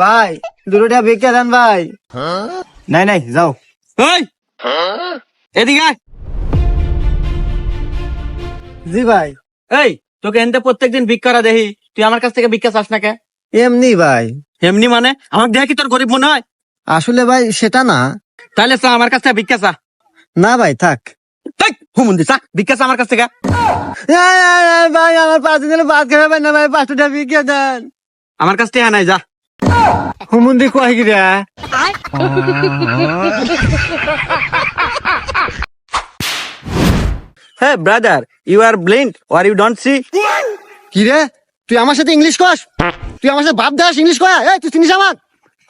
ভাই 2 টাকা ভিক্ষা দেন ভাই। নাই নাই যাও। এই এদিকে আয়। জি ভাই। এই তোকে এনতে প্রত্যেকদিন ভিক্ষারা দেখি, তুই আমার কাছ থেকে ভিক্ষা চাস না কে? এমনি ভাই। এমনি মানে আমাকে দেখে কি তোর গরিব মনে হয়? আসলে ভাই সেটা না। তাহলে চা আমার কাছ থেকে ভিক্ষা চা। না ভাই থাক। হুমুন্দি চা ভিক্ষা চা আমার কাছ থেকে। ভাই আমার 5 দিন হলো ভাত খাবেন না ভাই, 5 টাকা ভিক্ষা দেন। আমার কাছ থেকে নাই যা। হুমুন্দি কয় কি রে? Hey brother, you are blind or you don't see? কি রে তুই আমার সাথে ইংলিশ কস? তুই আমার সাথে ভাব দাস ইংলিশ কয়া? এই তুই চিনিস আমাক?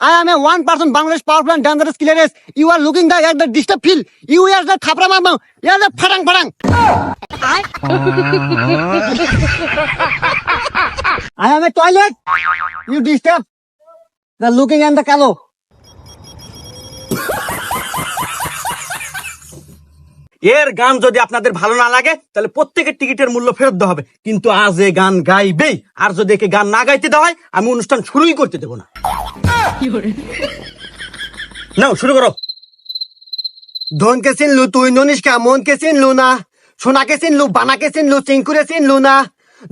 I am a 1% Bangladesh power plant dangerous clearance. You are looking the at the disturb field. You are the thapra mama. You are the farang farang. I am a toilet. You disturb. The looking and the kalo. এর গান যদি আপনাদের ভালো না লাগে তাহলে প্রত্যেকের টিকিটের মূল্য ফেরত দেওয়া হবে, কিন্তু আজ এ গান গাইবেই। আর যদি একে গান না গাইতে দেওয়া হয় আমি অনুষ্ঠান শুরুই করতে দেবো না। নাও শুরু করো। ধন কে চিনলু তুই ননিষ্কা, মন কে চিনলু না, সোনা কে চিনলু, বানা কে চিনলু, চিঙ্কুরে চিনলু না।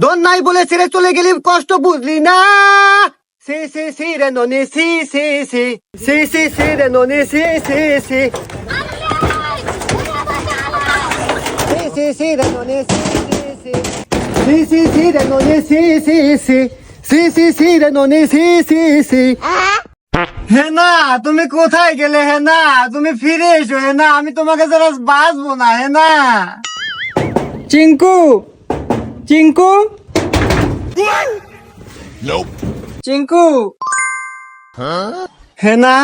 ধন নাই বলে ছেড়ে চলে গেলি, কষ্ট বুঝলি না। সি সি সি রে ননি সি সি সি সি সি সি রে ননি সি সি সি সি সি রে ননি সি সি সি সি রে ননি সি সি সি সি সি সি রে ননি সি সি সি। হেনা তুমি কোথায় গেলে? হেনা তুমি ফিরে এসো। হেনা আমি তোমাকে যারা বাঁচবো না। হেনা চিঙ্কু চিঙ্কু চিঙ্কু। হেনা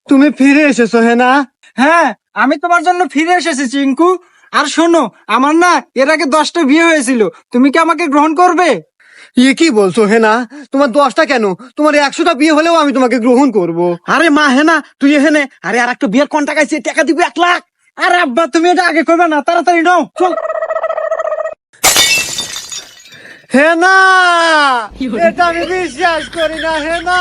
তুমি ফিরে এসেছো? হেনা হ্যাঁ আমি তোমার জন্য ফিরে এসেছি চিঙ্কু। আর শোনো, আমার না এর আগে 10টা বিয়ে হয়েছিল, তুমি কি আমাকে গ্রহণ করবে? ইয়ে কি বলছো হেনা? তোমার 10টা কেন, তোমার 100টা বিয়ে হলেও আমি তোমাকে গ্রহণ করব। আরে মা হেনা তুই এখানে। আরে আর একটা বিয়ের কন্ট্রাক্ট আছে, টাকা দিবি 1 লাখ। আরে আব্বা তুমি এটা আগে করবে না, তাড়াতাড়ি নাও চল। হেনা এটা আমি বিশ্বাস করি না। হেনা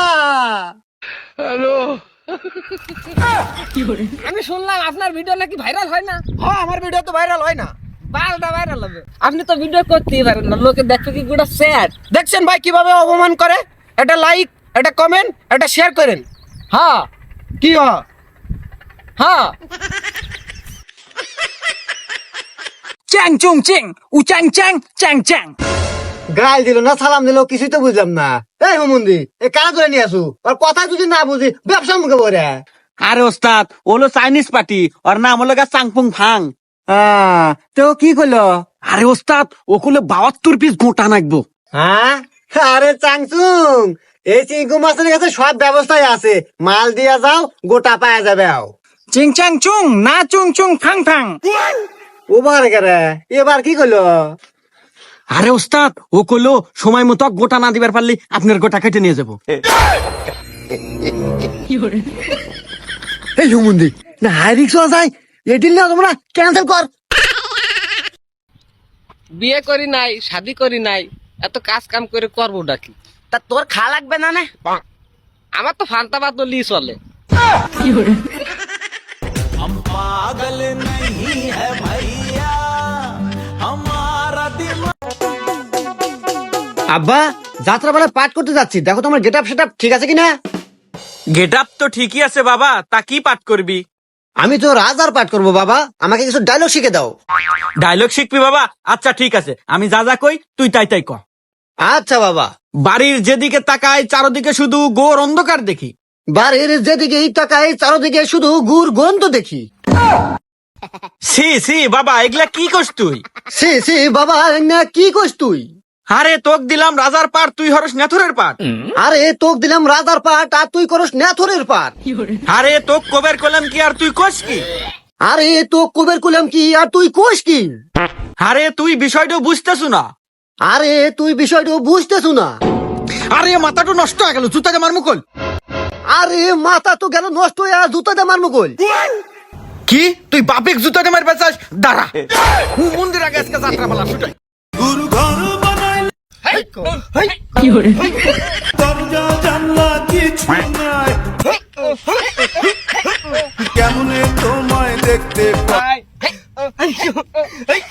আমি শুনলাম আপনার ভিডিও নাকি ভাইরাল হয় না। হ্যাঁ আমার ভিডিও তো ভাইরাল হয় না। বালটা ভাইরাল হবে। আপনি তো ভিডিও করতেই পারেন না, লোকে দেখবে কি গুড়া স্যাড। দেখছেন ভাই কিভাবে অপমান করে? এটা লাইক, এটা কমেন্ট, এটা শেয়ার করেন। হ্যাঁ কি হয়? হ্যাঁ চ্যাং চুং চিং উ চ্যাং চ্যাং চ্যাং চ্যাং। গাল দিল না সালাম দিল, কিছুই তো বুঝলাম না। এই হুমুন্দি এ কারা ধরে নিয়ে আসু? আর কথা যদি না বুঝি ব্যবসা মুখে বলে। আরে ওস্তাদ ওলো চাইনিজ পার্টি, ওর নাম হলো গা চাংপুং ফাং। তো কি করলো? আরে ওস্তাদ ও করলে 72 পিস গোটা নাকবো। হ্যাঁ আরে চাংচুং, এই চিঙ্কু মাছের কাছে সব ব্যবস্থাই আছে, মাল দিয়া যাও গোটা পাওয়া যাবে। চিং চ্যাং চুং না চুং চুং ফাং ফাং। ওবার কেরে এবার কি করলো? আরে ওস্তাদ ও করলো সময় মতো গোটা না দিবার পারলে আপনার গোটা কেটে নিয়ে যাবো। এই হুমুন্দি না হাই রিক্স যায়, এই ডিল না তোমরা ক্যান্সেল কর। বিয়ে করি নাই, শাদি করি নাই, এত কাজ কাম করে করবো ডাকি। তা তোর খা লাগবে না? আমার তো ফান্তা বাদ লি চলে। আব্বা যাত্রা বেলা পাঠ করতে যাচ্ছি, দেখো তোমার গেট আপ সেট আপ ঠিক আছে কিনা? গেট আপ তো ঠিকই আছে বাবা, তা কি পাঠ করবি? আমি তো রাজার পাঠ করবো বাবা, আমাকে কিছু ডায়লগ শিখে দাও। ডায়লগ শিখবি বাবা? আচ্ছা ঠিক আছে, আমি যা যা কই তুই তাই তাই কর। আচ্ছা বাবা। বাড়ির যেদিকে তাকাই চারদিকে শুধু ঘোর অন্ধকার দেখি। বাড়ির যেদিকে তাকাই চারদিকে শুধু গুড় গন্ধ দেখি। সি সি বাবা এগুলা কি করছ তুই? সে সে বাবা না কি কইস তুই? আরে তোক দিলাম রাজার পাঠ, তুই হরস নেথরের পাঠ। আরে তোক দিলাম রাজার পাঠ আর তুই করস নেথরের পাঠ। আরে তোক কবের কলাম কি আর তুই কস কি? আরে তো কবের কলাম কি আর তুই কোস কি? আরে তুই বিষয়টা বুঝতেছু না। আরে তুই বিষয়টা বুঝতেছু না। আরে মাথাটা নষ্ট হয়ে গেল, জুতা মারমু কল। আরে মাথা তো গেল নষ্ট হয়ে, আর জুতা দিয়ে মারমু কল। কি তুই বাপেক জুতা দিয়ে মারবে চাস? দাঁড়া মন্দির আগে আজকে যাত্রা পালা ছুটাই। গুরু ঘর বানাইলে কি দরজা জানলা কিছু কেমনে তোমায় দেখতে পাই। এই, এই, এই,